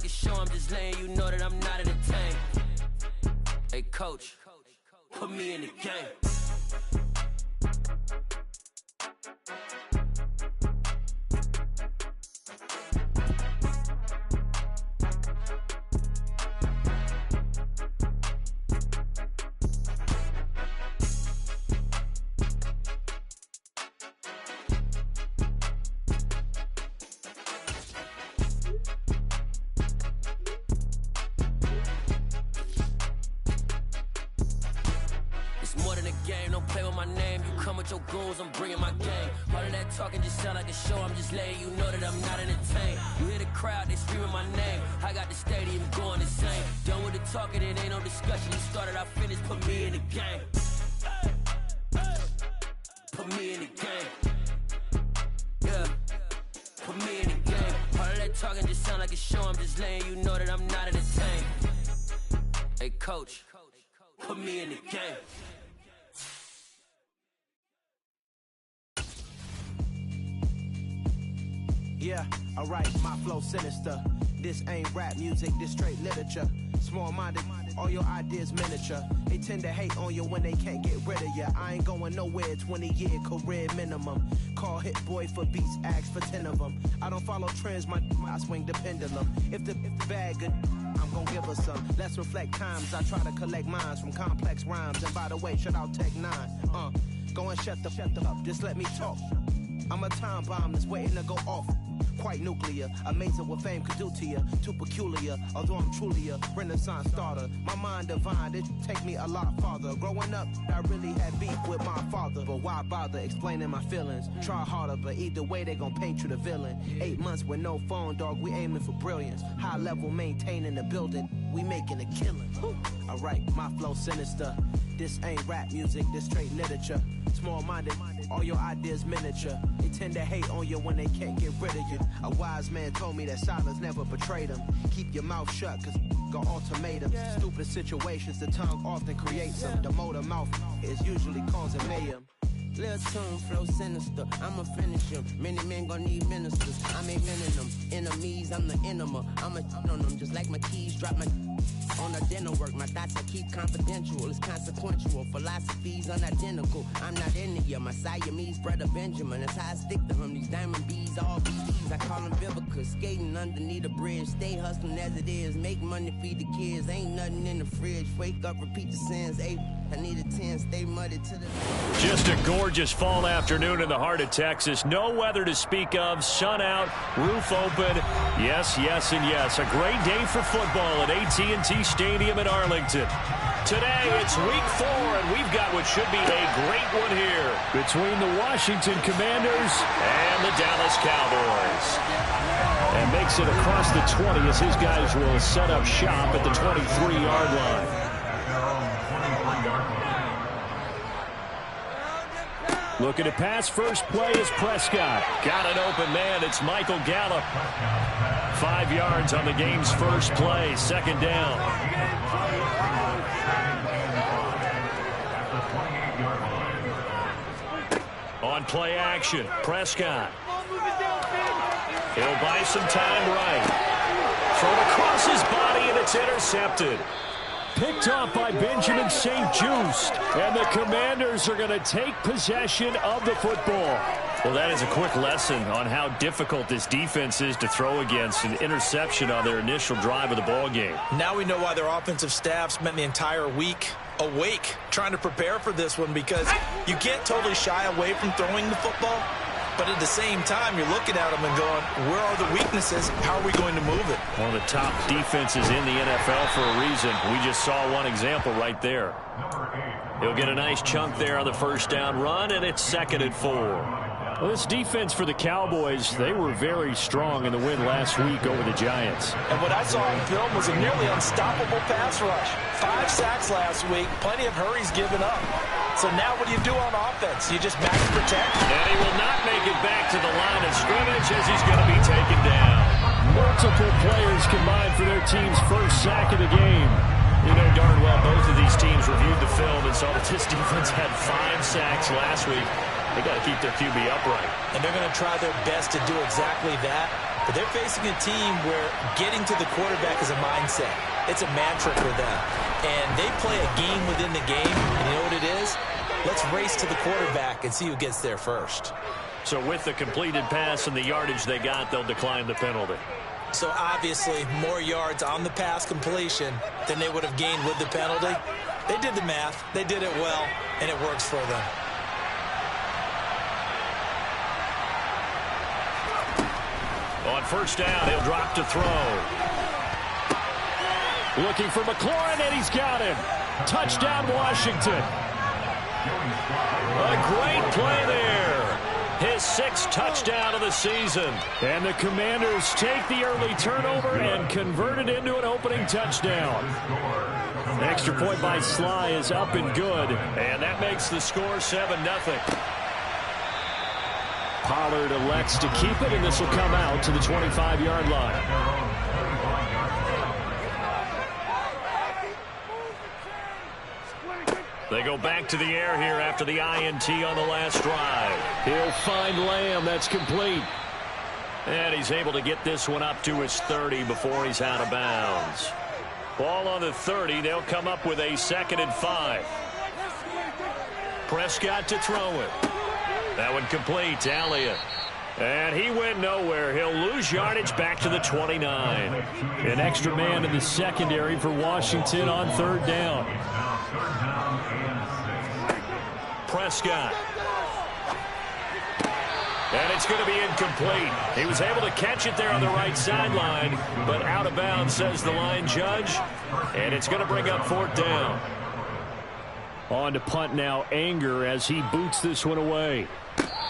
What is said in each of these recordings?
a show, I'm just letting you know that I'm not entertained. Hey, coach, put me in the game. More than a game, don't play with my name. You come with your goons, I'm bringing my game. All of that talking just sound like a show. I'm just letting you know that I'm not entertained. You hear the crowd, they screaming my name. I got the stadium going insane. Done with the talking, it ain't no discussion. You started, I finished, put me in the game. Put me in the game. Yeah, put me in the game. All of that talking just sound like a show. I'm just letting you know that I'm not entertained. Hey, coach, put me in the game. Yeah, alright, my flow sinister. This ain't rap music, this straight literature. Small-minded, all your ideas miniature. They tend to hate on you when they can't get rid of you. I ain't going nowhere, 20-year career minimum. Call Hit Boy for beats, ask for 10 of them. I don't follow trends, I swing the pendulum. If the bag good, I'm gon' give her some. Let's reflect times, I try to collect minds from complex rhymes. And by the way, shout out Tech 9. Go and shut the up, just let me talk. I'm a time bomb that's waiting to go off. Quite nuclear, amazing what fame could do to you. Too peculiar, although I'm truly a renaissance starter. My mind divine, it take me a lot farther. Growing up, I really had beef with my father. But why bother explaining my feelings? Try harder, but either way they gon' paint you the villain. 8 months with no phone, dog, we aiming for brilliance. High level maintaining the building, we making a killing. Alright, my flow sinister. This ain't rap music, this straight literature. Small-minded, all your ideas miniature. They tend to hate on you when they can't get rid of you. A wise man told me that silence never betrayed him. Keep your mouth shut, cause got ultimatums. Stupid situations, the tongue often creates them. The motor mouth is usually causing mayhem. Lil' tune, flow sinister, I'ma finish him. Many men gon' need ministers, I'm aiming them. Enemies, I'm the enema, I'ma on them. Just like my keys, drop my on a dinner work. My thoughts I keep confidential, it's consequential. Philosophies unidentical, I'm not into you. My Siamese brother Benjamin, that's how I stick to him. These diamond bees, all BDs, I call them Vivica. Skating underneath the bridge, stay hustling as it is. Make money, feed the kids, ain't nothing in the fridge. Wake up, repeat the sins, I need a 10, stay muddy to the... Just a gorgeous fall afternoon in the heart of Texas. No weather to speak of. Sun out, roof open. Yes, yes, and yes. A great day for football at AT&T Stadium in Arlington. Today, it's week 4, and we've got what should be a great one here between the Washington Commanders and the Dallas Cowboys. And makes it across the 20 as his guys will set up shop at the 23-yard line. Looking to pass, first play is Prescott. Got an open man, it's Michael Gallup. 5 yards on the game's first play, second down. On play action, Prescott. He'll buy some time right. Thrown across his body, and it's intercepted. Picked off by Benjamin St. Just, and the Commanders are going to take possession of the football. Well, that is a quick lesson on how difficult this defense is to throw against. An interception on their initial drive of the ball game. Now we know why their offensive staff spent the entire week awake trying to prepare for this one, because you can't totally shy away from throwing the football. But at the same time, you're looking at them and going, where are the weaknesses? How are we going to move it? One of the top defenses in the NFL for a reason. We just saw one example right there. He'll get a nice chunk there on the first down run, and it's 2nd and 4. Well, this defense for the Cowboys, they were very strong in the win last week over the Giants. And what I saw on film was a nearly unstoppable pass rush. 5 sacks last week, plenty of hurries given up. So now what do you do on offense? You just max protect? And he will not make it back to the line of scrimmage as he's going to be taken down. Multiple players combined for their team's first sack of the game. You know darn well both of these teams reviewed the film and saw that this defense had 5 sacks last week. They got to keep their QB upright. And they're going to try their best to do exactly that. But they're facing a team where getting to the quarterback is a mindset. It's a mantra for them. And they play a game within the game. And you know what it is? Let's race to the quarterback and see who gets there first. So with the completed pass and the yardage they got, they'll decline the penalty. So obviously more yards on the pass completion than they would have gained with the penalty. They did the math. They did it well, and it works for them. On first down, he'll drop to throw. Looking for McLaurin, and he's got him. Touchdown, Washington. A great play there. His 6th touchdown of the season. And the Commanders take the early turnover and convert it into an opening touchdown. The extra point by Sly is up and good. And that makes the score 7-0. Pollard elects to keep it, and this will come out to the 25-yard line. They go back to the air here after the INT on the last drive. He'll find Lamb. That's complete. And he's able to get this one up to his 30 before he's out of bounds. Ball on the 30. They'll come up with a 2nd and 5. Prescott to throw it. That one complete to Elliott. And he went nowhere. He'll lose yardage back to the 29. An extra man in the secondary for Washington on 3rd down. Prescott. And it's going to be incomplete. He was able to catch it there on the right sideline, but out of bounds, says the line judge. And it's going to bring up 4th down. On to punt now, Anger, as he boots this one away.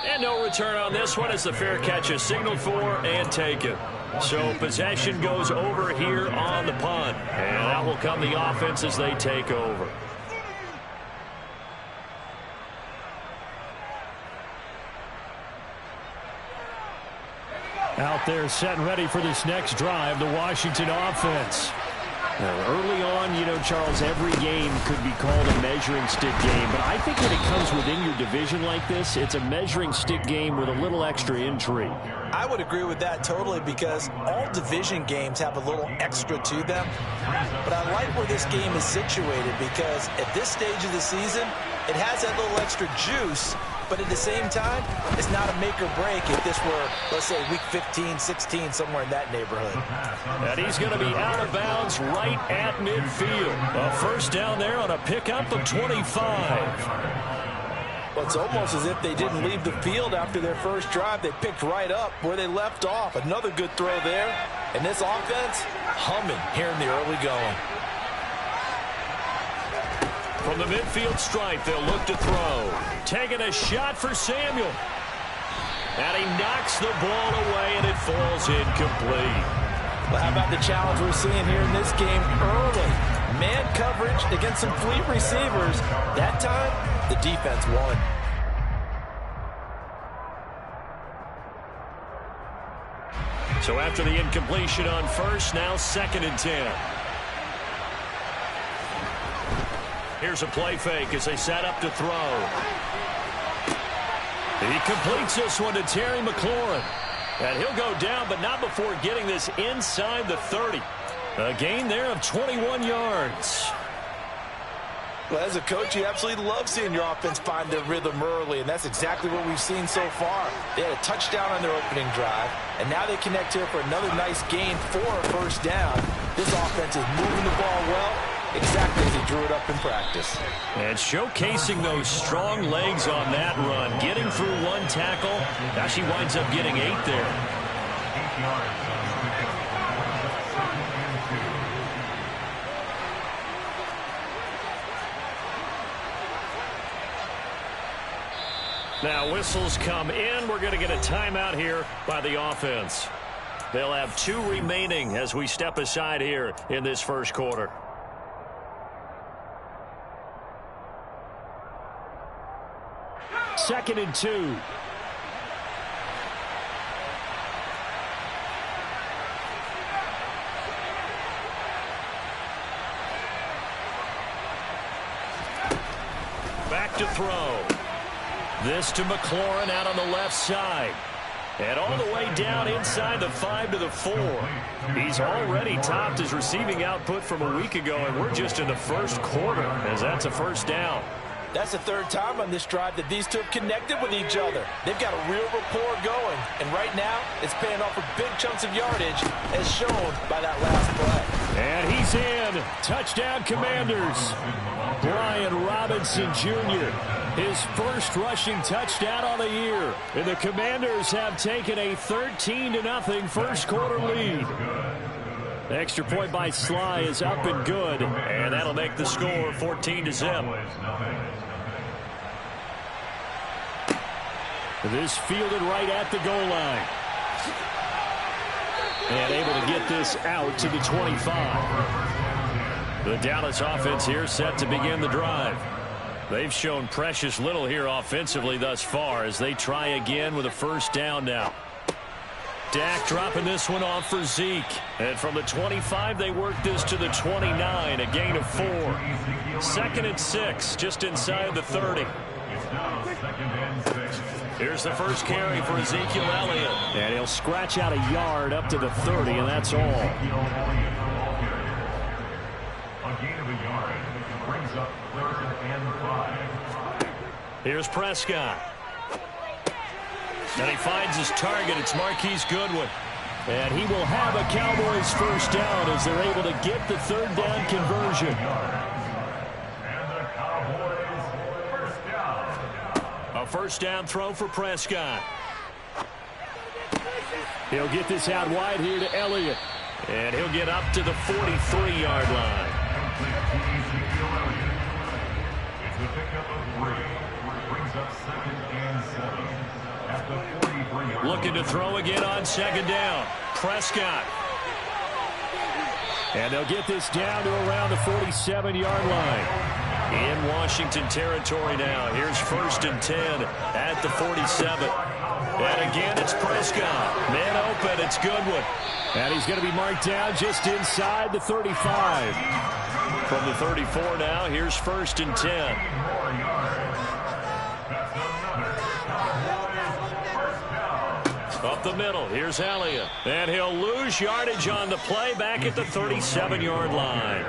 And no return on this one as the fair catch is signaled for and taken. So possession goes over here on the punt. And that will come the offense as they take over. Out there set and ready for this next drive, the Washington offense. Now, early on, you know, Charles, every game could be called a measuring stick game. But I think when it comes within your division like this, it's a measuring stick game with a little extra intrigue. I would agree with that totally because all division games have a little extra to them. But I like where this game is situated because at this stage of the season, it has that little extra juice. But at the same time, it's not a make or break if this were, let's say, week 15, 16, somewhere in that neighborhood. And he's going to be out of bounds right at midfield. A first down there on a pickup of 25. Well, it's almost as if they didn't leave the field after their first drive. They picked right up where they left off. Another good throw there. And this offense, humming here in the early going. From the midfield stripe, they'll look to throw. Taking a shot for Samuel. And he knocks the ball away, and it falls incomplete. Well, how about the challenge we're seeing here in this game early? Man coverage against some fleet receivers. That time, the defense won. So after the incompletion on first, now 2nd and 10. Here's a play fake as they set up to throw. He completes this one to Terry McLaurin. And he'll go down, but not before getting this inside the 30. A gain there of 21 yards. Well, as a coach, you absolutely love seeing your offense find their rhythm early, and that's exactly what we've seen so far. They had a touchdown on their opening drive, and now they connect here for another nice gain for a first down. This offense is moving the ball well, exactly as he drew it up in practice. And showcasing those strong legs on that run. Getting through one tackle. Now she winds up getting 8 there. Now whistles come in. We're going to get a timeout here by the offense. They'll have 2 remaining as we step aside here in this first quarter. Second and 2. Back to throw. This to McLaurin out on the left side. And all the way down inside the 5 to the 4. He's already topped his receiving output from a week ago, and we're just in the first quarter as that's a first down. That's the third time on this drive that these two have connected with each other. They've got a real rapport going, and right now it's paying off with big chunks of yardage as shown by that last play. And he's in. Touchdown, Commanders. Brian Robinson Jr., his first rushing touchdown on the year. And the Commanders have taken a 13-0 first quarter lead. The extra point by Sly is up and good, and that'll make the score 14-0. This fielded right at the goal line. And able to get this out to the 25. The Dallas offense here set to begin the drive. They've shown precious little here offensively thus far as they try again with a first down now. Dak dropping this one off for Zeke. And from the 25, they work this to the 29, a gain of 4. 2nd and 6, just inside the 30. Here's the first carry for Ezekiel Elliott. And he'll scratch out a yard up to the 30, and that's all. A gain of a yard brings up 3rd and 5. Here's Prescott. And he finds his target. It's Marquise Goodwin. And he will have a Cowboys first down as they're able to get the 3rd down conversion. And the Cowboys first down. A first down throw for Prescott. He'll get this out wide here to Elliott. And he'll get up to the 43-yard line. It's the pickup of 3. Brings up 2nd and 7. At the 43-yard line. Looking to throw again on 2nd down. Prescott. And they'll get this down to around the 47-yard line. In Washington territory now. Here's 1st and 10 at the 47. And again, it's Prescott. Man open, it's Goodwin. And he's going to be marked down just inside the 35. From the 34 now, here's 1st and 10. Up the middle, here's Elliott. And he'll lose yardage on the play back at the 37-yard line.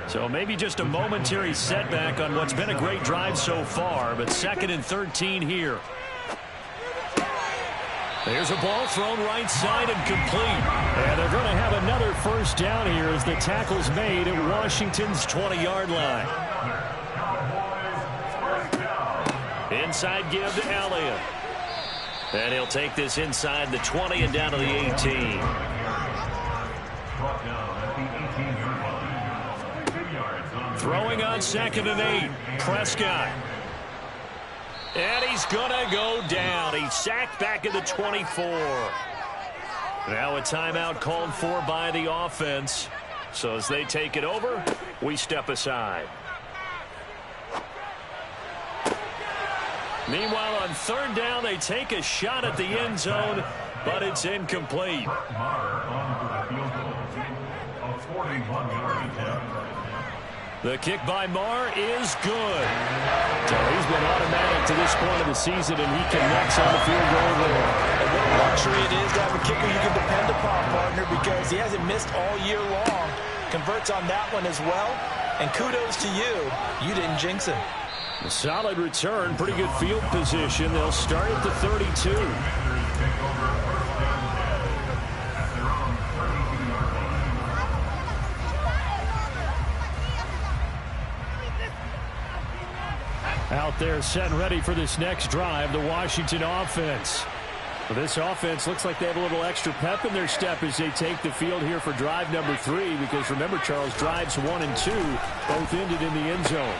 So maybe just a momentary setback on what's been a great drive so far, but 2nd and 13 here. There's a ball thrown right side and complete. And they're going to have another first down here as the tackle's made at Washington's 20-yard line. Inside give to Elliott. And he'll take this inside the 20 and down to the 18. Throwing on 2nd and 8. Prescott. And he's going to go down. He's sacked back at the 24. Now a timeout called for by the offense. So as they take it over, we step aside. Meanwhile, on 3rd down, they take a shot at the end zone, but it's incomplete. The kick by Marr is good. So he's been automatic to this point of the season, and he connects on the field goal there. And what a luxury it is to have a kicker you can depend upon, partner, because he hasn't missed all year long. Converts on that one as well. And kudos to you. You didn't jinx him. A solid return, pretty good field position. They'll start at the 32. Out there set and ready for this next drive, the Washington offense. Well, this offense looks like they have a little extra pep in their step as they take the field here for drive number 3, because remember, Charles, drives 1 and 2 both ended in the end zone.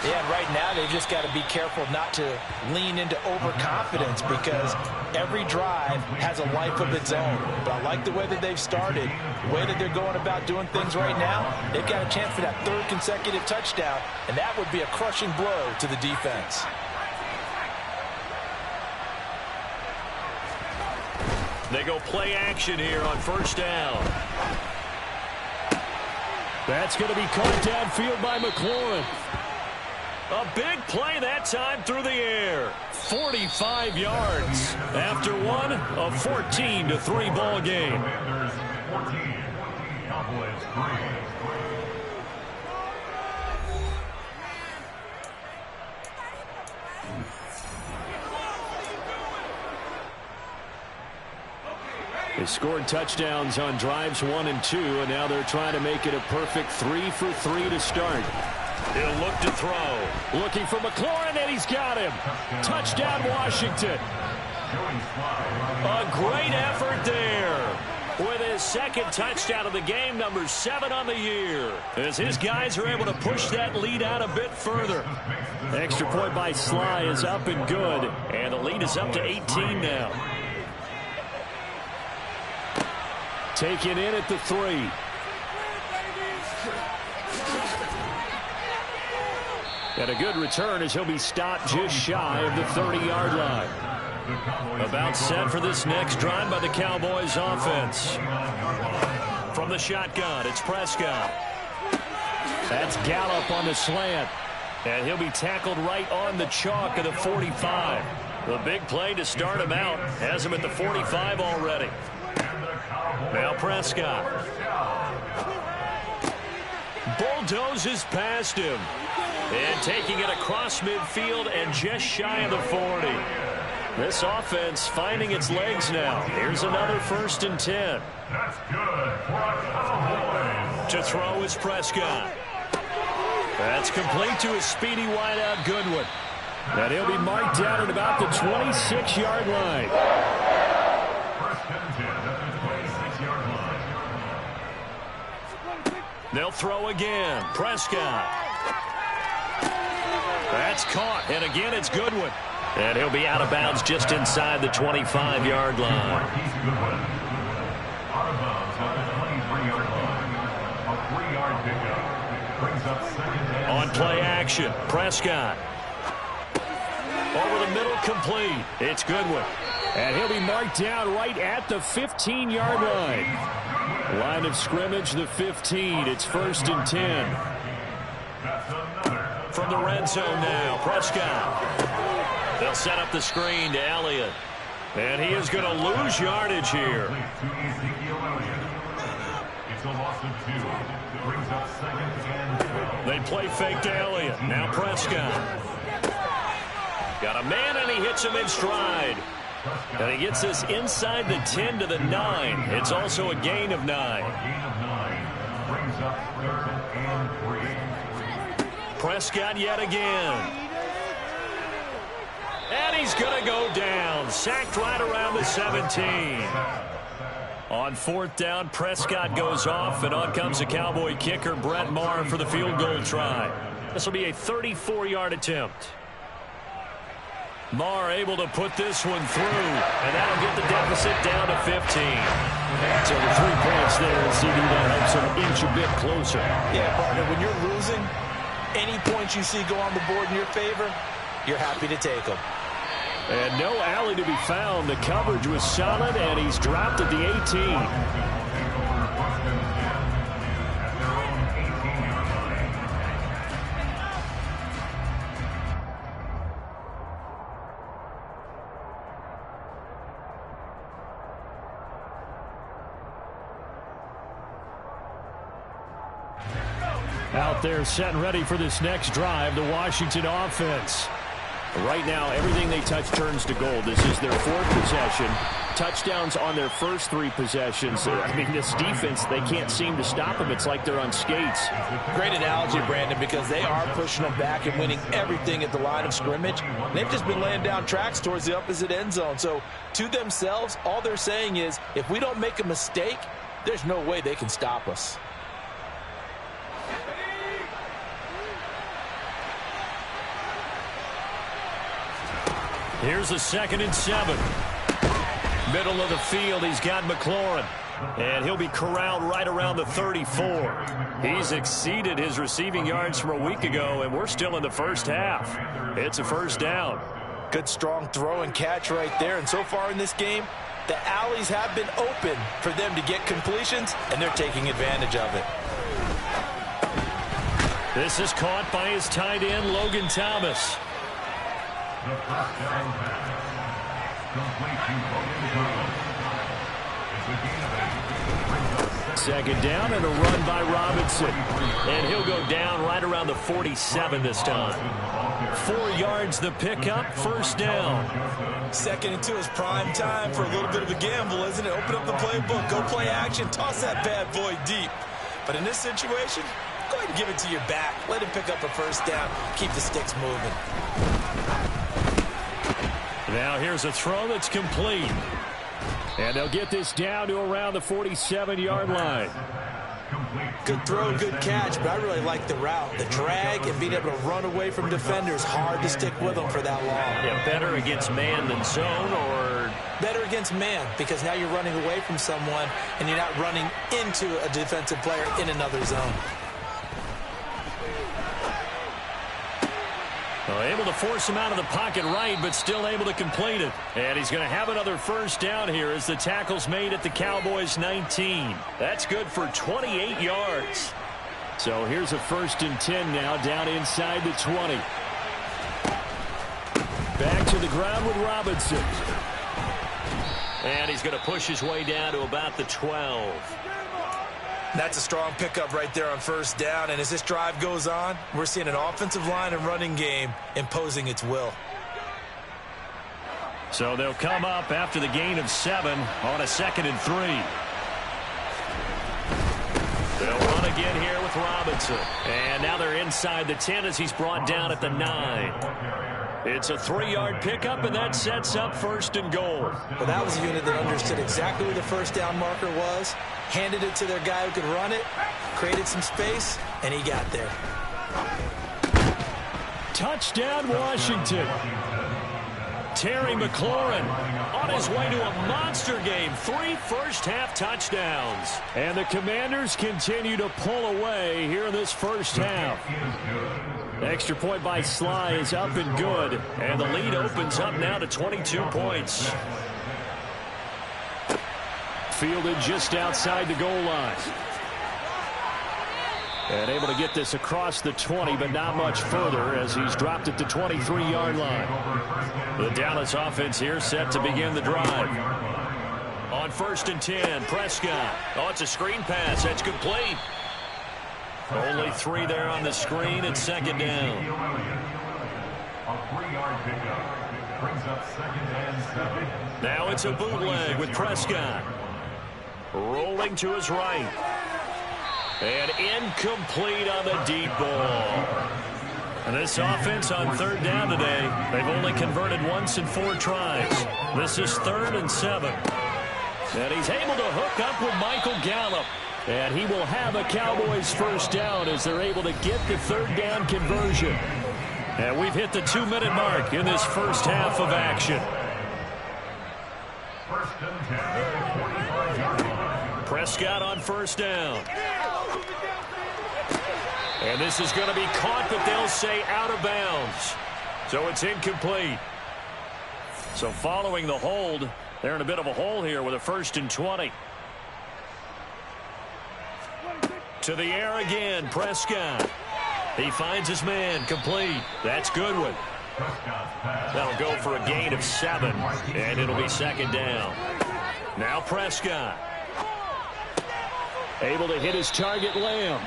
Yeah, and right now they've just got to be careful not to lean into overconfidence, because every drive has a life of its own. But I like the way that they've started, the way that they're going about doing things right now. They've got a chance for that 3rd consecutive touchdown, and that would be a crushing blow to the defense. They go play action here on 1st down. That's going to be caught downfield by McLaurin. A big play that time through the air. 45 yards after one, a 14-3 ball game. Commanders 14, Cowboys 3. They scored touchdowns on drives 1 and 2, and now they're trying to make it a perfect 3 for 3 to start. He'll look to throw. Looking for McLaurin, and he's got him. Touchdown, Washington. A great effort there. With his second touchdown of the game, number 7 on the year. As his guys are able to push that lead out a bit further. Extra point by Sly is up and good, and the lead is up to 18 now. Taken in at the 3. And a good return as he'll be stopped just shy of the 30-yard line. About set for this next drive by the Cowboys offense. From the shotgun, it's Prescott. That's Gallup on the slant. And he'll be tackled right on the chalk of the 45. The big play to start him out. Has him at the 45 already. Now Prescott. Bulldozes past him. And taking it across midfield and just shy of the 40. This offense finding its legs now. Here's another 1st and 10. That's good for a Cowboys. To throw is Prescott. That's complete to his speedy wideout Goodwin. And he'll be marked down at about the 26-yard line. 1st and 10 at the 26-yard line. They'll throw again. Prescott. That's caught. And again, it's Goodwin. And he'll be out of bounds just inside the 25-yard line. Marquise Goodwin. Out of bounds at the 23-yard line. A 3-yard pickup. Brings up 2nd and On play action, Prescott. Over the middle, complete. It's Goodwin. And he'll be marked down right at the 15-yard line. Line of scrimmage, the 15. It's 1st and 10. That's another. From the red zone now, Prescott. They'll set up the screen to Elliott. And he is going to lose yardage here. To Ezekiel Elliott. It's a loss of 2. Brings up 2nd and 12. They play fake to Elliott. Now Prescott. Got a man, and he hits him in stride. And he gets this inside the 10 to the 9. It's also a gain of 9. A gain of 9. Brings up 3rd and 3. Prescott yet again. And he's going to go down. Sacked right around the 17. On 4th down, Prescott goes off, and on comes the Cowboy kicker, Brett Maher, for the field goal try. This will be a 34-yard attempt. Maher able to put this one through, and that'll get the deficit down to 15. So the 3 points there, and CD, that helps him inch a bit closer. Yeah, partner, when you're losing, any points you see go on the board in your favor, you're happy to take them. And no alley to be found. The coverage was solid, and he's dropped at the 18. Out there set and ready for this next drive, the Washington offense. Right now, everything they touch turns to gold. This is their 4th possession. Touchdowns on their first 3 possessions. I mean, this defense, they can't seem to stop them. It's like they're on skates. Great analogy, Brandon, because they are pushing them back and winning everything at the line of scrimmage. They've just been laying down tracks towards the opposite end zone. So, to themselves, all they're saying is, if we don't make a mistake, there's no way they can stop us. Here's a 2nd and 7. Middle of the field, he's got McLaurin. And he'll be corralled right around the 34. He's exceeded his receiving yards from a week ago, and we're still in the first half. It's a 1st down. Good, strong throw and catch right there. And so far in this game, the alleys have been open for them to get completions, and they're taking advantage of it. This is caught by his tight end, Logan Thomas. The first down pass. Complete to Logan Thomas. It's a gain of 8. Second down and a run by Robinson. And he'll go down right around the 47 this time. 4 yards the pickup, first down. 2nd and 2 is prime time for a little bit of a gamble, isn't it? Open up the playbook, go play action, toss that bad boy deep. But in this situation, go ahead and give it to your back. Let him pick up a first down. Keep the sticks moving. Now here's a throw that's complete. And they'll get this down to around the 47-yard line. Good throw, good catch, but I really like the route. The drag and being able to run away from defenders, hard to stick with them for that long. Yeah, better against man than zone, or? Better against man, because now you're running away from someone and you're not running into a defensive player in another zone. Well, able to force him out of the pocket right, but still able to complete it. And he's going to have another first down here as the tackle's made at the Cowboys 19. That's good for 28 yards. So here's a 1st and 10 now down inside the 20. Back to the ground with Robinson. And he's going to push his way down to about the 12. That's a strong pickup right there on first down. And as this drive goes on, we're seeing an offensive line and running game imposing its will. So they'll come up after the gain of 7 on a 2nd and 3. They'll run again here with Robinson. And now they're inside the 10 as he's brought down at the 9. It's a 3-yard pickup, and that sets up 1st and goal. Well, that was a unit that understood exactly where the first down marker was, handed it to their guy who could run it, created some space, and he got there. Touchdown, Washington. Terry McLaurin on his way to a monster game. 3 first-half touchdowns. And the Commanders continue to pull away here in this first half. Extra point by Sly is up and good. And the lead opens up now to 22 points. Fielded just outside the goal line. And able to get this across the 20, but not much further as he's dropped it to 23-yard line. The Dallas offense here set to begin the drive. On 1st and 10, Prescott. Oh, it's a screen pass. That's complete. Only 3 there on the screen at 2nd down. A 3-yard pickup brings up 2nd and 7. Now it's a bootleg with Prescott. Rolling to his right. And incomplete on the deep ball. And this offense on 3rd down today, they've only converted once in 4 tries. This is 3rd and 7. And he's able to hook up with Michael Gallup. And he will have a Cowboys first down as they're able to get the 3rd down conversion. And we've hit the 2-minute mark in this first half of action. 1st and 10, 45-yard line. Prescott on 1st down. And this is going to be caught, but they'll say out of bounds. So it's incomplete. So following the hold, they're in a bit of a hole here with a 1st and 20. To the air again, Prescott. He finds his man, complete. That's Goodwin. That'll go for a gain of 7, and it'll be 2nd down. Now Prescott. Able to hit his target, Lamb.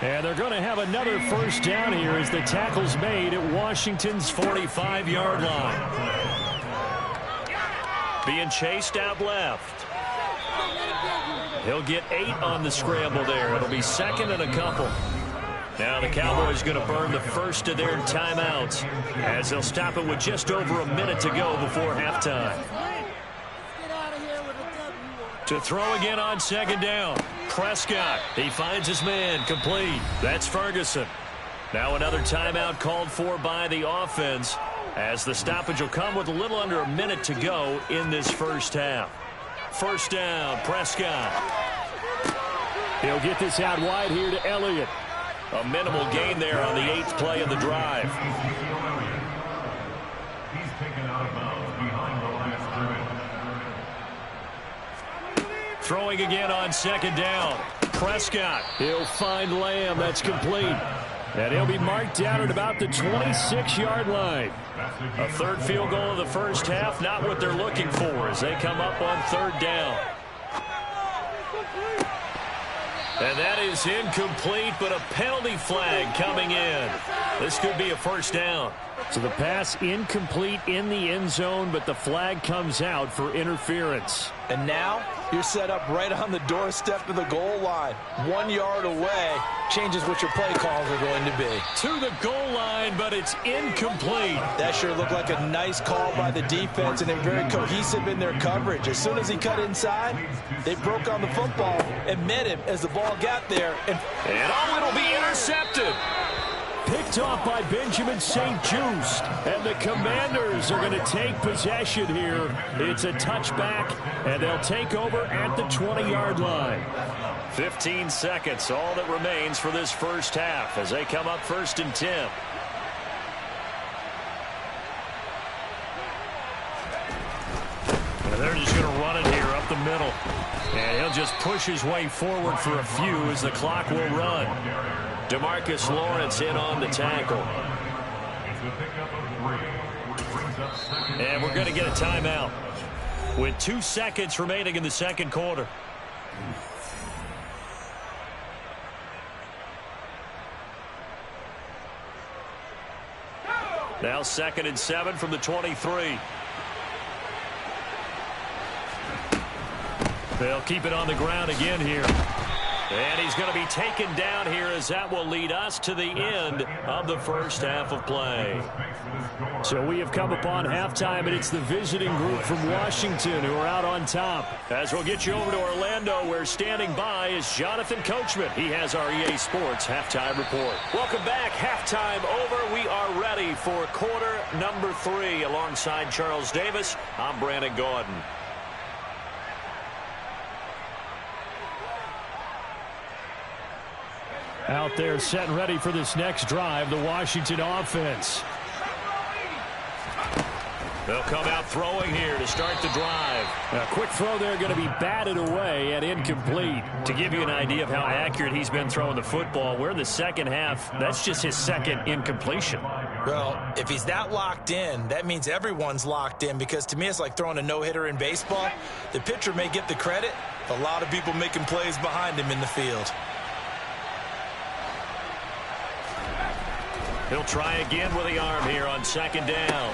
And they're going to have another first down here as the tackle's made at Washington's 45-yard line. Being chased out left. He'll get 8 on the scramble there. It'll be 2nd and a couple. Now the Cowboys going to burn the first of their timeouts as they'll stop it with just over a minute to go before halftime. To throw again on 2nd down. Prescott. He finds his man, complete. That's Ferguson. Now another timeout called for by the offense as the stoppage will come with a little under a minute to go in this first half. First down, Prescott. He'll get this out wide here to Elliott. A minimal gain there on the 8th play of the drive. He's taken out of bounds behind the line of scrimmage. Throwing again on 2nd down. Prescott. He'll find Lamb. That's complete. And he'll be marked down at about the 26-yard line. A third field goal in the first half, not what they're looking for as they come up on third down. And that is incomplete, but a penalty flag coming in. This could be a first down. So the pass incomplete in the end zone, but the flag comes out for interference. And now you're set up right on the doorstep of the goal line. 1 yard away changes what your play calls are going to be. To the goal line, but it's incomplete. That sure looked like a nice call by the defense, and they're very cohesive in their coverage. As soon as he cut inside, they broke on the football and met him as the ball got there. And it'll be intercepted. Picked off by Benjamin St. Just, and the Commanders are going to take possession here. It's a touchback, and they'll take over at the 20-yard line. 15 seconds, all that remains for this first half as they come up 1st and 10. And they're just going to run it here up the middle. And he'll just push his way forward for a few as the clock will run. DeMarcus Lawrence in on the tackle. And we're going to get a timeout with 2 seconds remaining in the second quarter. Now 2nd and 7 from the 23. They'll keep it on the ground again here. And he's going to be taken down here as that will lead us to the end of the first half of play. So we have come upon halftime, and it's the visiting group from Washington who are out on top. As we'll get you over to Orlando, where standing by is Jonathan Coachman. He has our EA Sports halftime report. Welcome back. Halftime over. We are ready for quarter number 3. Alongside Charles Davis, I'm Brandon Gordon. Out there set and ready for this next drive, the Washington offense. They'll come out throwing here to start the drive. A quick throw there going to be batted away and incomplete. To give you an idea of how accurate he's been throwing the football, we're in the second half. That's just his second incompletion. Well, if he's that locked in, that means everyone's locked in, because to me it's like throwing a no-hitter in baseball. The pitcher may get the credit, a lot of people making plays behind him in the field. He'll try again with the arm here on 2nd down.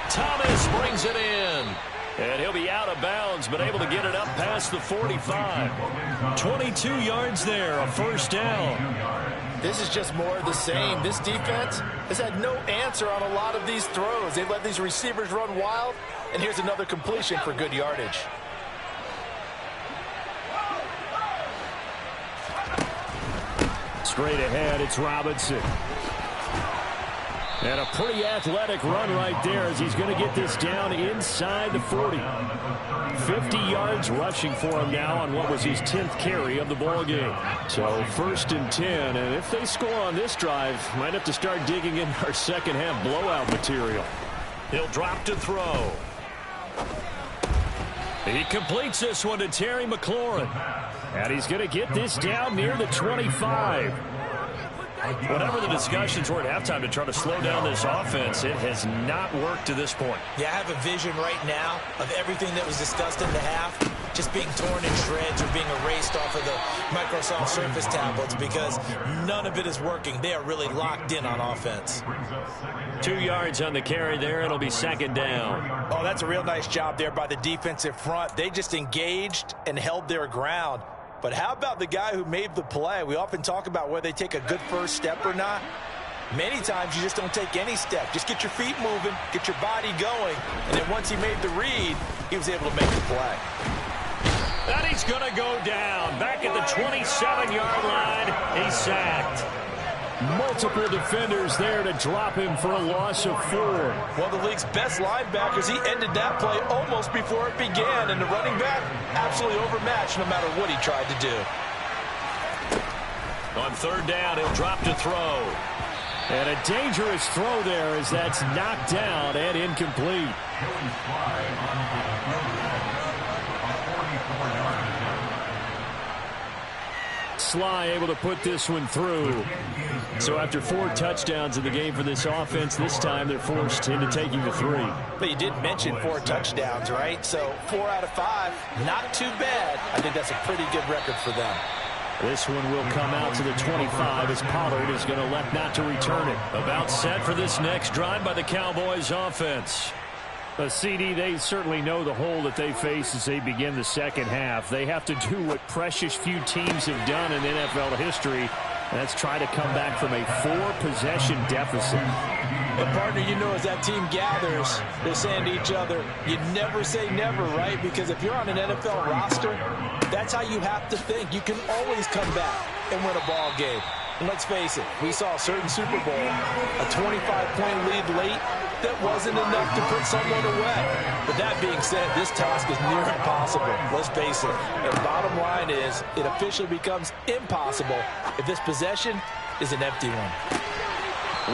Thomas brings it in. And he'll be out of bounds, but able to get it up past the 45. 22 yards there, a first down. This is just more of the same. This defense has had no answer on a lot of these throws. They've let these receivers run wild, and here's another completion for good yardage. Straight ahead, it's Robinson. And a pretty athletic run right there as he's going to get this down inside the 40. 50 yards rushing for him now on what was his 10th carry of the ball game. So 1st and 10, and if they score on this drive, might have to start digging in our second half blowout material. He'll drop to throw. He completes this one to Terry McLaurin. And he's going to get this down near the 25. Whatever the discussions were at halftime to try to slow down this offense, it has not worked to this point. Yeah, I have a vision right now of everything that was discussed in the half just being torn in shreds or being erased off of the Microsoft Surface tablets, because none of it is working. They are really locked in on offense. 2 yards on the carry there. It'll be 2nd down. Oh, that's a real nice job there by the defensive front. They just engaged and held their ground. But how about the guy who made the play? We often talk about whether they take a good first step or not. Many times you just don't take any step. Just get your feet moving, get your body going, and then once he made the read, he was able to make the play. And he's going to go down. Back at the 27-yard line, he's sacked. Multiple defenders there to drop him for a loss of 4. One of the league's best linebackers, he ended that play almost before it began, and the running back absolutely overmatched no matter what he tried to do. On 3rd down, he'll drop to throw. And a dangerous throw there as that's knocked down and incomplete. Sly able to put this one through. So after 4 touchdowns in the game for this offense, this time they're forced into taking the 3. But you did mention 4 touchdowns, right? So 4 out of 5, not too bad. I think that's a pretty good record for them. This one will come out to the 25 as Pollard is going to elect not to return it. About set for this next drive by the Cowboys offense. CD, they certainly know the hole that they face as they begin the second half. They have to do what precious few teams have done in NFL history. That's try to come back from a 4-possession deficit. And partner, you know, as that team gathers, they're saying to each other, you never say never, right? Because if you're on an NFL roster, that's how you have to think. You can always come back and win a ball game. And let's face it, we saw a certain Super Bowl, a 25-point lead late, that wasn't enough to put someone away. But that being said, this task is near impossible. Let's face it. And bottom line is, it officially becomes impossible if this possession is an empty one.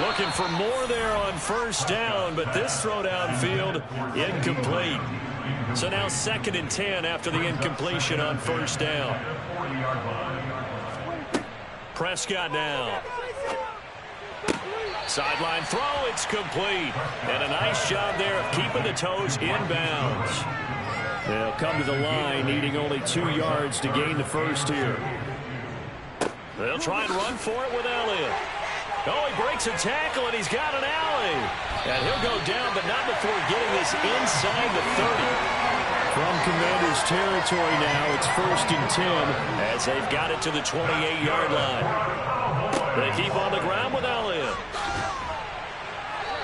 Looking for more there on first down, but this throw downfield incomplete. So now 2nd and 10 after the incompletion on first down. Prescott now. Sideline throw, it's complete. And a nice job there of keeping the toes inbounds. They'll come to the line, needing only 2 yards to gain the first here. They'll try and run for it with Elliott. Oh, he breaks a tackle, and he's got an alley. And he'll go down, but not before getting this inside the 30. From Commander's territory now, it's 1st and 10 as they've got it to the 28-yard line. They keep on the ground with Elliott.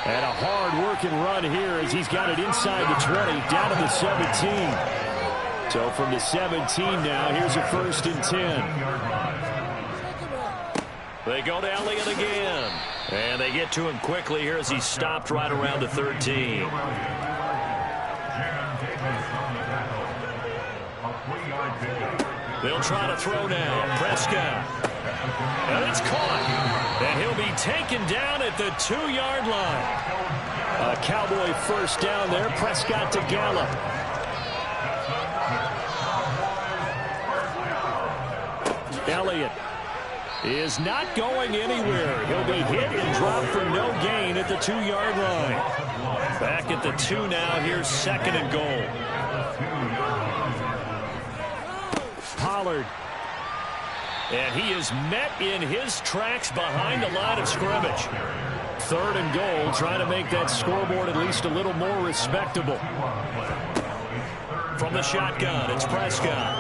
And a hard-working run here as he's got it inside the 20, down to the 17. So from the 17 now, here's a 1st and 10. They go to Elliott again. And they get to him quickly here as he's stopped right around the 13. They'll try to throw now. Prescott. And it's caught. And he'll be taken down at the 2-yard line. A Cowboy first down there. Prescott to Gallup. Elliott is not going anywhere. He'll be hit and dropped for no gain at the 2-yard line. Back at the 2 now. Here's 2nd and goal. Pollard. And he is met in his tracks behind the line of scrimmage. 3rd and goal, trying to make that scoreboard at least a little more respectable. From the shotgun, it's Prescott.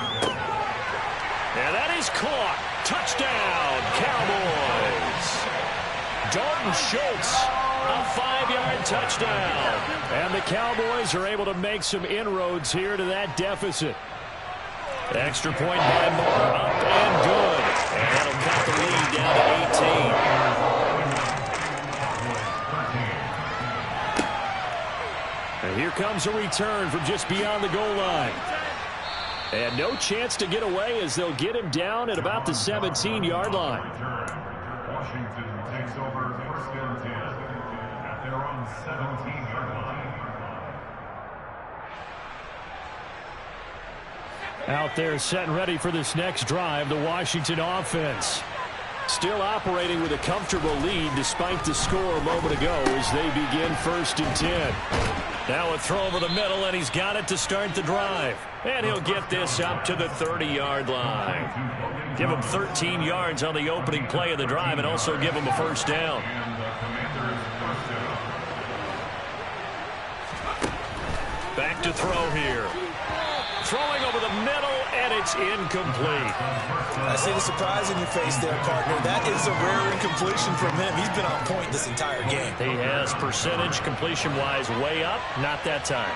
And that is caught. Touchdown, Cowboys. Dalton Schultz, a 5-yard touchdown. And the Cowboys are able to make some inroads here to that deficit. Extra point by Moore, up and good. And that'll cut the lead down to 18. And here comes a return from just beyond the goal line. And no chance to get away as they'll get him down at about the 17-yard line. Washington takes over 1st and 10 at their own 17-yard line. Out there set and ready for this next drive, the Washington offense. Still operating with a comfortable lead despite the score a moment ago as they begin 1st and 10. Now a throw over the middle, and he's got it to start the drive. And he'll get this up to the 30-yard line. Give him 13 yards on the opening play of the drive and also give him a first down. Back to throw here. Throwing over the middle, and it's incomplete. I see the surprise in your face there, partner. That is a rare incompletion from him. He's been on point this entire game. He has percentage completion-wise way up. Not that time.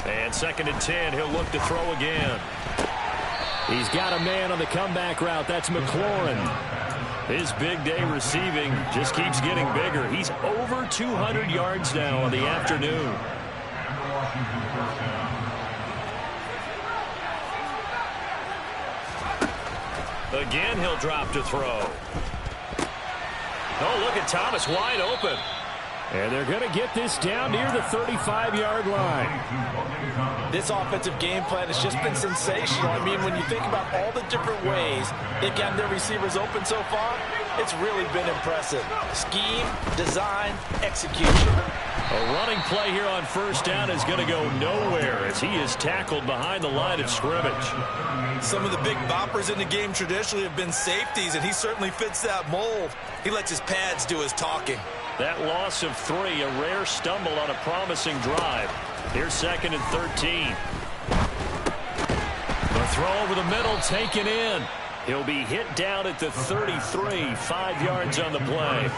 And 2nd and 10, he'll look to throw again. He's got a man on the comeback route. That's McLaurin. His big day receiving just keeps getting bigger. He's over 200 yards now on the afternoon. Again, he'll drop to throw. Oh, look at Thomas wide open. And they're going to get this down near the 35-yard line. This offensive game plan has just been sensational. I mean, when you think about all the different ways they've gotten their receivers open so far, it's really been impressive. Scheme, design, execution. A running play here on first down is going to go nowhere as he is tackled behind the line of scrimmage. Some of the big boppers in the game traditionally have been safeties, and he certainly fits that mold. He lets his pads do his talking. That loss of 3, a rare stumble on a promising drive. Here's 2nd and 13. The throw over the middle taken in. He'll be hit down at the 33, 5 yards on the play.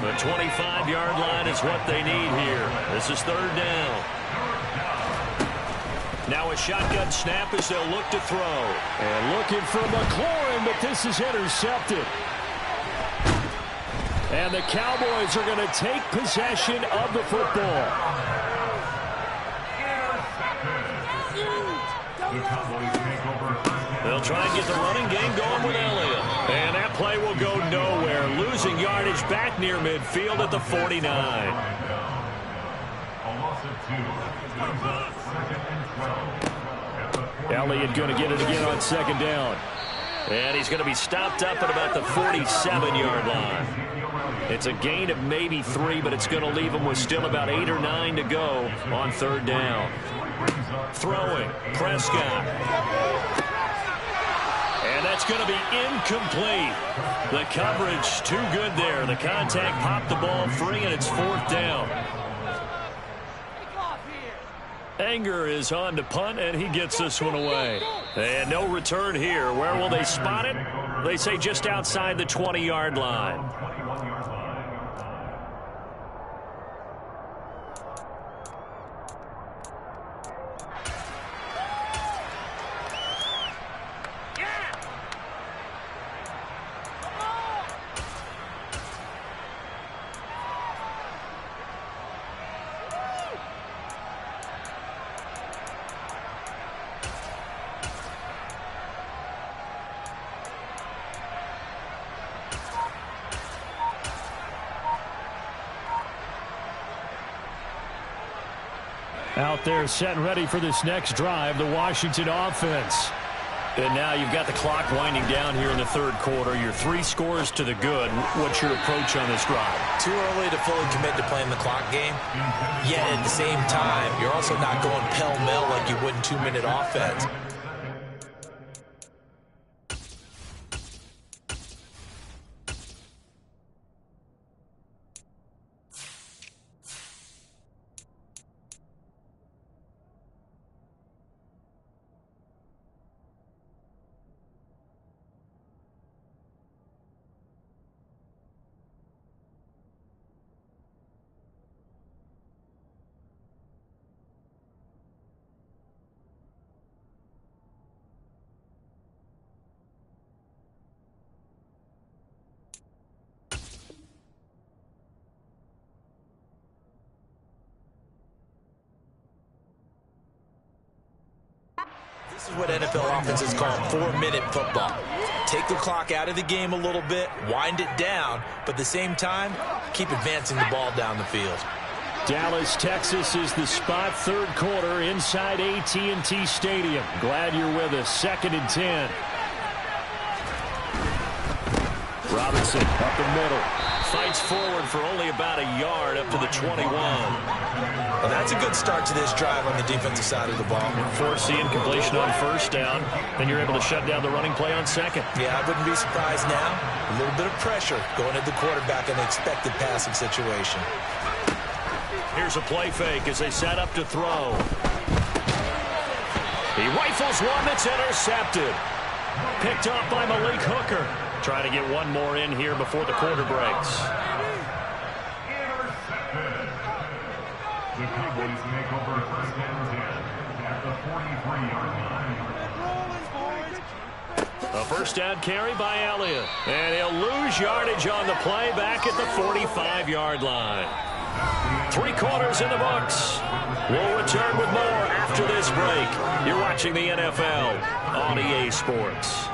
The 25-yard line is what they need here. This is 3rd down. Now a shotgun snap as they'll look to throw. And looking for McLaurin, but this is intercepted. And the Cowboys are going to take possession of the football. They'll try and get the running game going with Elliott. And that play will go nowhere. Losing yardage back near midfield at the 49. Elliott going to get it again on 2nd down. And he's going to be stopped up at about the 47-yard line. It's a gain of maybe 3, but it's going to leave him with still about 8 or 9 to go on 3rd down. Throwing, Prescott. And that's going to be incomplete. The coverage too good there. The contact popped the ball free, and it's 4th down. Anger is on to punt, and he gets this one away. And no return here. Where will they spot it? They say just outside the 20-yard line. Out there set and ready for this next drive, the Washington offense. And now you've got the clock winding down here in the 3rd quarter. Your 3 scores to the good. What's your approach on this drive? Too early to fully commit to playing the clock game. Yet at the same time, you're also not going pell-mell like you would in 2-minute offense. This is what NFL offenses call 4-minute football. Take the clock out of the game a little bit, wind it down, but at the same time, keep advancing the ball down the field. Dallas, Texas is the spot. 3rd quarter inside AT&T Stadium. Glad you're with us. 2nd and 10. Robinson up the middle. Fights forward for only about a yard up to the 21. Well, that's a good start to this drive on the defensive side of the ball. Force the incompletion on 1st down. Then you're able to shut down the running play on 2nd. Yeah, I wouldn't be surprised now. A little bit of pressure going at the quarterback in an expected passing situation. Here's a play fake as they set up to throw. He rifles one that's intercepted. Picked up by Malik Hooker. Trying to get one more in here before the quarter breaks. The Cowboys make over 1st and 10 at the 43-yard line. A 1st down carry by Elliott. And he'll lose yardage on the play back at the 45-yard line. 3 quarters in the books. We'll return with more after this break. You're watching the NFL on EA Sports.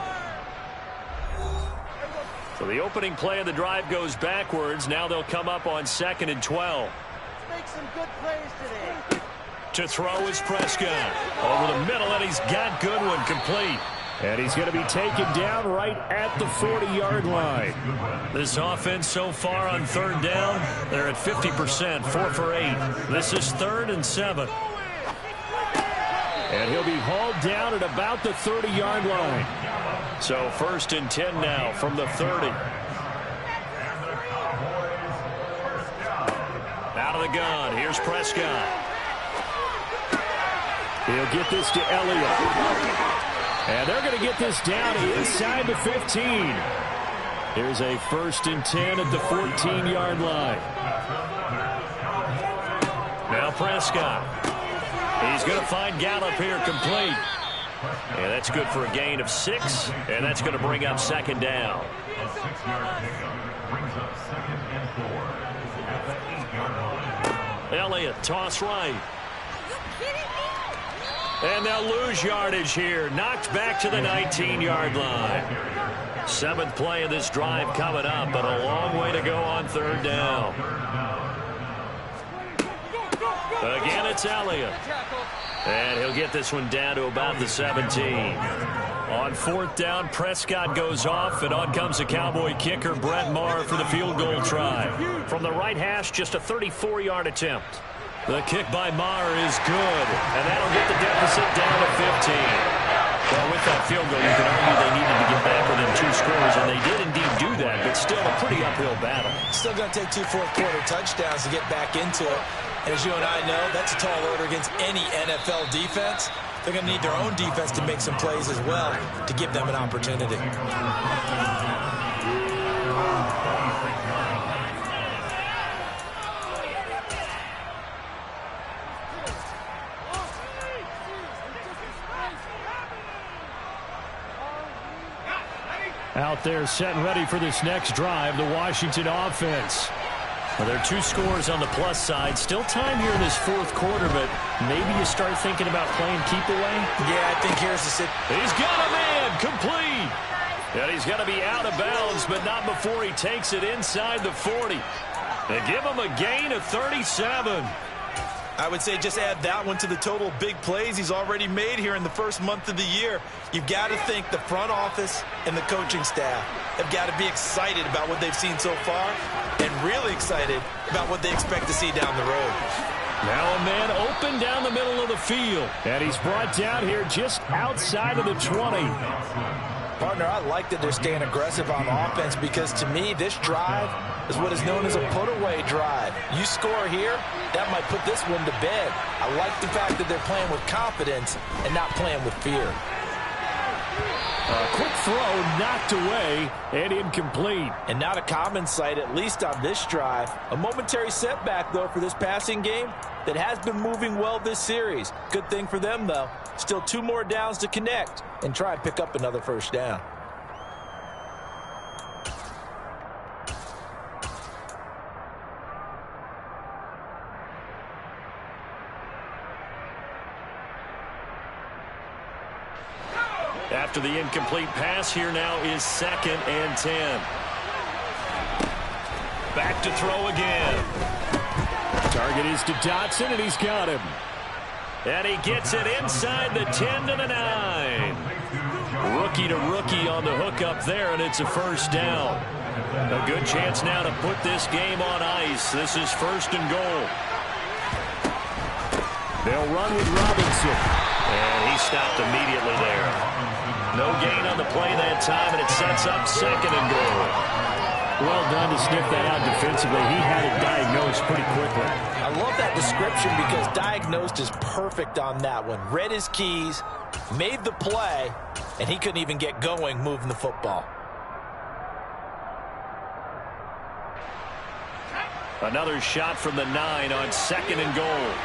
So the opening play of the drive goes backwards. Now they'll come up on 2nd and 12. Make some good plays today. To throw is Prescott. Over the middle, and he's got Goodwin complete. And he's going to be taken down right at the 40-yard line. This offense so far on 3rd down, they're at 50%, 4 for 8. This is 3rd and 7. And he'll be hauled down at about the 30-yard line. So 1st and 10 now from the 30. Out of the gun, here's Prescott. He'll get this to Elliott. And they're going to get this down inside the 15. Here's a 1st and 10 at the 14-yard line. Now Prescott. He's going to find Gallup here complete. And that's good for a gain of 6. And that's going to bring up 2nd down. A 6-yard pickup brings up 2nd and 4 at the 8-yard line. Elliott, toss right. And they'll lose yardage here. Knocked back to the 19-yard line. 7th play of this drive coming up, but a long way to go on 3rd down. Again, it's Elliott. And he'll get this one down to about the 17. On 4th down, Prescott goes off, and on comes the Cowboy kicker, Brett Maher, for the field goal try. From the right hash, just a 34-yard attempt. The kick by Maher is good, and that'll get the deficit down to 15. Well, with that field goal, you can argue they needed to get back within 2 scores, and they did indeed do that, but still a pretty uphill battle. Still going to take 2 fourth-quarter touchdowns to get back into it. And as you and I know, that's a tall order against any NFL defense. They're going to need their own defense to make some plays as well to give them an opportunity. Out there set and ready for this next drive, the Washington offense. Well, there are 2 scores on the plus side. Still time here in this 4th quarter, but maybe you start thinking about playing keep away. Yeah, I think here's the sit. He's got a man complete. And he's going to be out of bounds, but not before he takes it inside the 40. They give him a gain of 37. I would say just add that one to the total big plays he's already made here in the first month of the year. You've got to think the front office and the coaching staff have got to be excited about what they've seen so far and really excited about what they expect to see down the road. Now a man open down the middle of the field. And he's brought down here just outside of the 20. Partner, I like that they're staying aggressive on offense because to me this drive is what is known as a put-away drive. You score here, that might put this one to bed. I like the fact that they're playing with confidence and not playing with fear. A quick throw knocked away and incomplete. And not a common sight, at least on this drive. A momentary setback, though, for this passing game that has been moving well this series. Good thing for them, though. Still 2 more downs to connect and try and pick up another 1st down. After the incomplete pass, here now is 2nd and 10. Back to throw again. Target is to Dotson, and he's got him. And he gets it inside the 10 to the 9. Rookie to rookie on the hook up there, and it's a 1st down. A good chance now to put this game on ice. This is 1st and goal. They'll run with Robinson. And he stopped immediately there. No gain on the play that time, and it sets up 2nd and goal. Well done to sniff that out defensively. He had it diagnosed pretty quickly. I love that description because diagnosed is perfect on that one. Read his keys, made the play, and he couldn't even get going moving the football. Another shot from the 9 on 2nd and goal.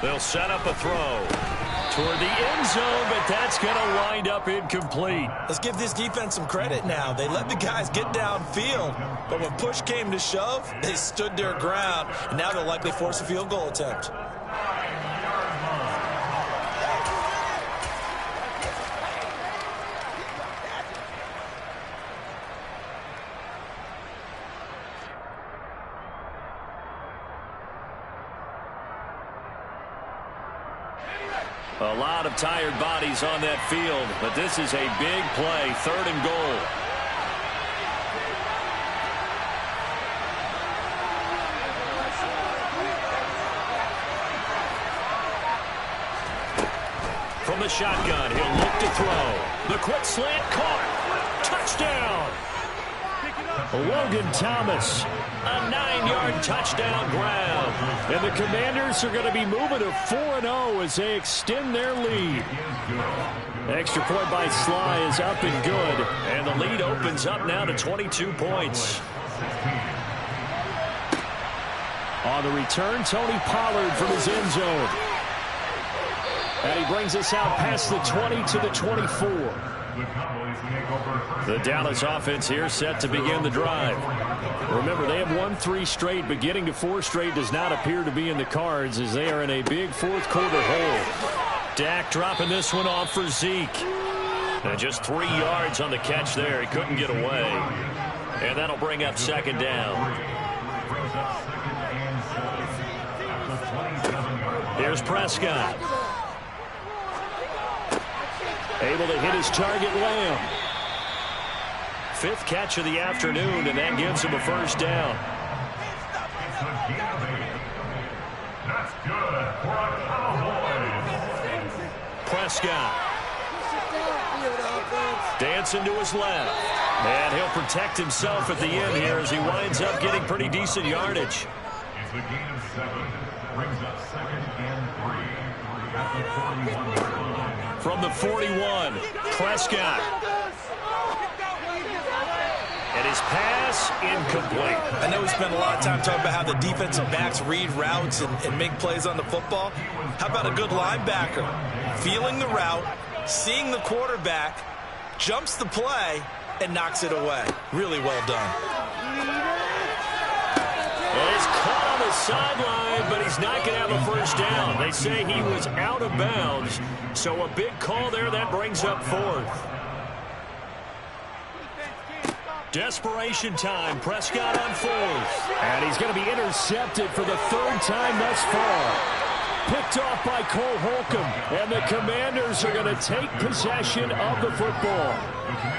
They'll set up a throw toward the end zone, but that's going to wind up incomplete. Let's give this defense some credit now. They let the guys get downfield, but when push came to shove, they stood their ground, and now they'll likely force a field goal attempt. A lot of tired bodies on that field, but this is a big play, 3rd and goal. From the shotgun, he'll look to throw. The quick slant caught. Touchdown. Logan Thomas, a 9-yard touchdown grab. And the Commanders are going to be moving to 4-0 as they extend their lead. Extra point by Sly is up and good. And the lead opens up now to 22 points. On the return, Tony Pollard from his end zone. And he brings us out past the 20 to the 24. The Dallas offense here set to begin the drive. Remember, they have won 3 straight, but getting to 4 straight does not appear to be in the cards as they are in a big 4th quarter hole. Dak dropping this one off for Zeke. And just 3 yards on the catch there. He couldn't get away. And that'll bring up 2nd down. Here's Prescott. Able to hit his target, Lamb. 5th catch of the afternoon, and that gives him a 1st down. That's good for a Cowboys. Prescott. Dancing to his left. And he'll protect himself at the end here as he winds up getting pretty decent yardage. It's a gain of 7. Brings up 2nd and 3. At the 41-yard line. From the 41, Prescott. And his pass incomplete. I know we spent a lot of time talking about how the defensive backs read routes and make plays on the football. How about a good linebacker? Feeling the route, seeing the quarterback, jumps the play, and knocks it away. Really well done. Well, he's caught on the sideline, but he's not going to have a 1st down. They say he was out of bounds, so a big call there. That brings up 4th. Desperation time. Prescott on 4th. And he's going to be intercepted for the 3rd time thus far. Picked off by Cole Holcomb, and the Commanders are going to take possession of the football.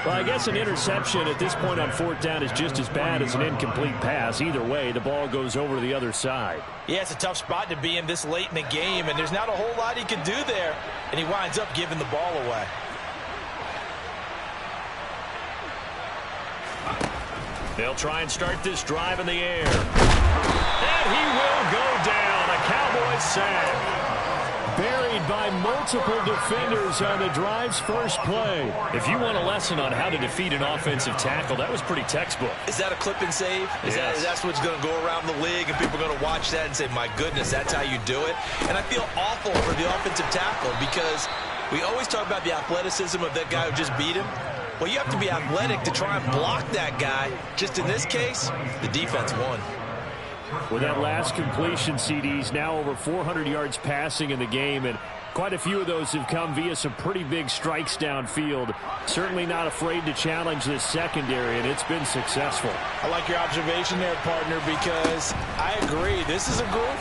Well, I guess an interception at this point on 4th down is just as bad as an incomplete pass. Either way, the ball goes over to the other side. Yeah, it's a tough spot to be in this late in the game, and there's not a whole lot he can do there, and he winds up giving the ball away. They'll try and start this drive in the air. And he will go down. A Cowboys sack. Buried by multiple defenders on the drive's first play. If you want a lesson on how to defeat an offensive tackle, that was pretty textbook. Is that a clip and save? Yes. That's what's going to go around the league, and people are going to watch that and say, my goodness, that's how you do it? And I feel awful for the offensive tackle because we always talk about the athleticism of that guy who just beat him. Well, you have to be athletic to try and block that guy. Just in this case, the defense won. With that last completion, CD's now over 400 yards passing in the game, and quite a few of those have come via some pretty big strikes downfield. Certainly not afraid to challenge this secondary, and it's been successful. I like your observation there, partner, because I agree. This is a group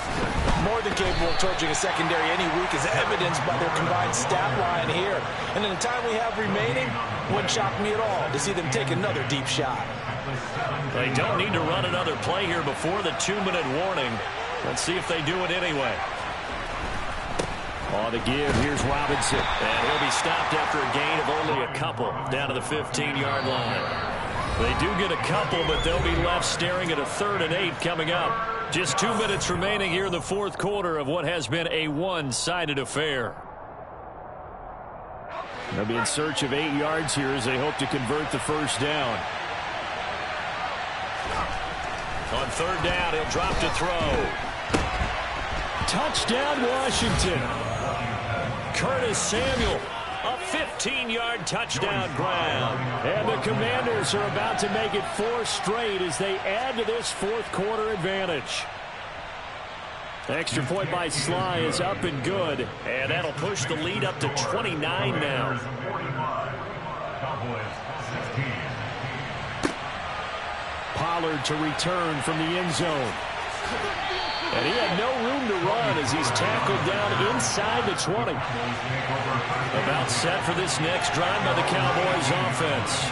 more than capable of torching a secondary any week, as evidenced by their combined stat line here. And in the time we have remaining, wouldn't shock me at all to see them take another deep shot. They don't need to run another play here before the 2-minute warning. Let's see if they do it anyway. On the give, here's Robinson. And he'll be stopped after a gain of only a couple down to the 15-yard line. They do get a couple, but they'll be left staring at a 3rd and 8 coming up. Just 2 minutes remaining here in the 4th quarter of what has been a one-sided affair. They'll be in search of 8 yards here as they hope to convert the 1st down. On 3rd down, he'll drop to throw. Touchdown, Washington. Curtis Samuel, a 15-yard touchdown grab. And the Commanders are about to make it 4 straight as they add to this 4th quarter advantage. Extra point by Sly is up and good, and that'll push the lead up to 29 now. Pollard to return from the end zone. And he had no room room to run as he's tackled down inside the 20. About set for this next drive by the Cowboys offense.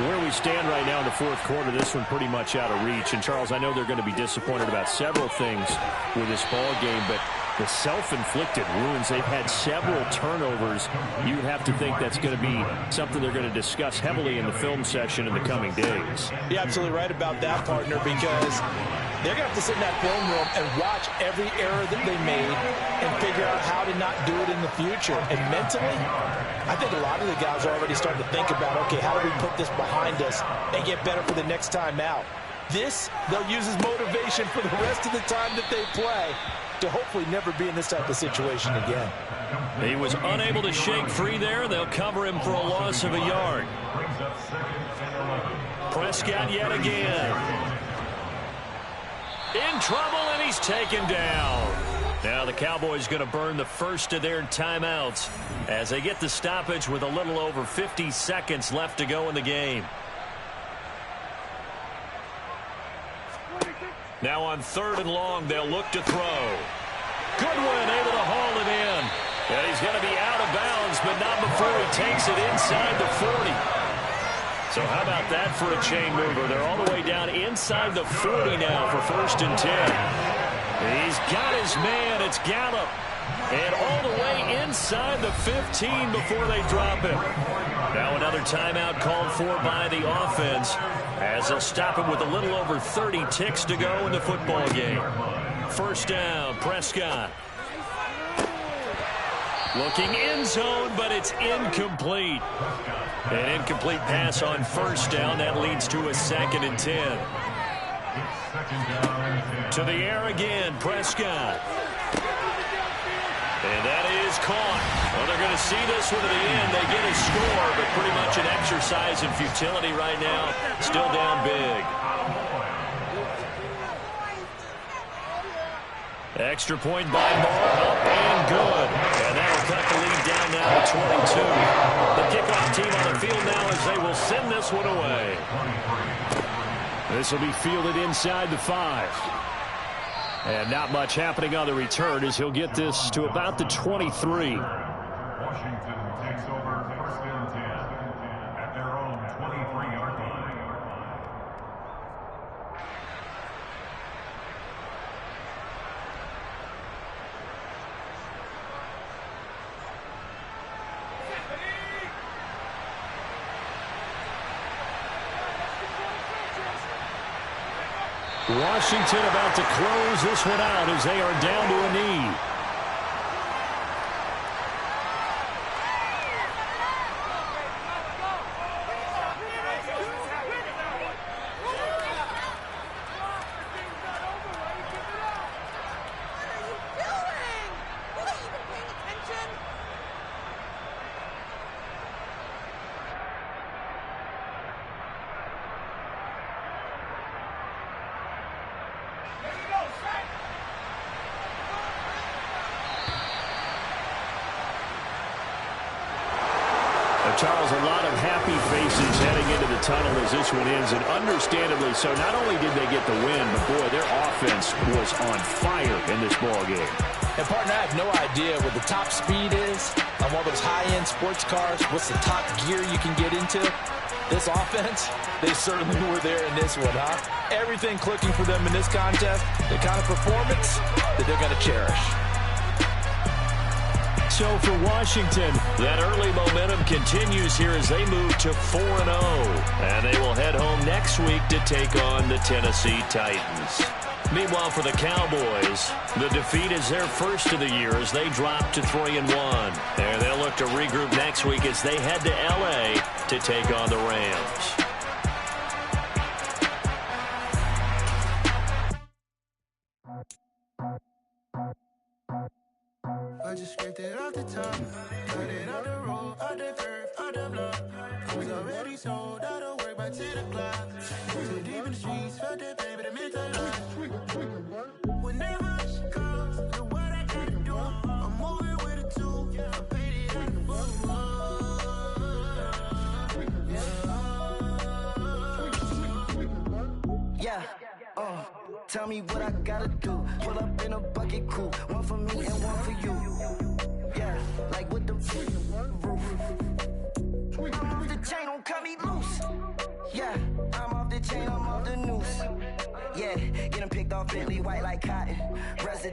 Where we stand right now in the fourth quarter, this one pretty much out of reach. And, Charles, I know they're going to be disappointed about several things with this ball game, but the self-inflicted wounds, they've had several turnovers. You would have to think that's going to be something they're going to discuss heavily in the film session in the coming days. You're absolutely right about that, partner, because they're going to have to sit in that film room and watch every error that they made and figure out how to not do it in the future. And mentally, I think a lot of the guys are already starting to think about, okay, how do we put this behind us and get better for the next time out? This, they'll use as motivation for the rest of the time that they play to hopefully never be in this type of situation again. He was unable to shake free there. They'll cover him for a loss of a yard. Prescott yet again. In trouble, and he's taken down. Now the Cowboys going to burn the first of their timeouts as they get the stoppage with a little over 50 seconds left to go in the game. Now on 3rd and long, they'll look to throw. Goodwin able to haul it in. And he's going to be out of bounds, but not before he takes it inside the 40. So how about that for a chain mover? They're all the way down inside the 40 now for 1st and 10. He's got his man. It's Gallup. And all the way inside the 15 before they drop him. Now another timeout called for by the offense as they'll stop him with a little over 30 ticks to go in the football game. 1st down, Prescott. Looking end zone, but it's incomplete. An incomplete pass on 1st down. That leads to a 2nd and 10. To the air again, Prescott. And that is caught. Well, they're going to see this one to the end. They get a score, but pretty much an exercise in futility right now. Still down big. Extra point by Moore, up and good. And that'll cut the lead down now to 22. The kickoff team on the field now as they will send this one away. This will be fielded inside the 5. And not much happening on the return as he'll get this to about the 23. Washington takes over 1st and 10 at their own 23-yard line. Washington about to close this one out as they are down to a knee. Charles, a lot of happy faces heading into the tunnel as this one ends, and understandably so. Not only did they get the win, but boy, their offense was on fire in this ball game. And partner, I have no idea what the top speed is on one of those high-end sports cars. What's the top gear you can get into? This offense, they certainly were there in this one, huh? Everything clicking for them in this contest, the kind of performance that they're going to cherish. So for Washington, that early momentum continues here as they move to 4-0. And they will head home next week to take on the Tennessee Titans. Meanwhile, for the Cowboys, the defeat is their first of the year as they drop to 3-1. And they'll look to regroup next week as they head to L.A. to take on the Rams. I just scraped it off the top, cut it off the road, off the curve, off the block. Was already sold, out of work by 10 o'clock. Too deep in the streets, felt that pain, but it meant a lot. Whenever she calls, look what I gotta do. I'm moving with a two, I paid it out the book. Yeah, Tell me what I gotta do. Pull up in a bucket crew, one for me and one for you. Yeah, like with the roof. I'm off the chain, don't cut me loose. Yeah, I'm off the chain, I'm off the noose. Yeah, getting picked off Bentley white like cotton. Resident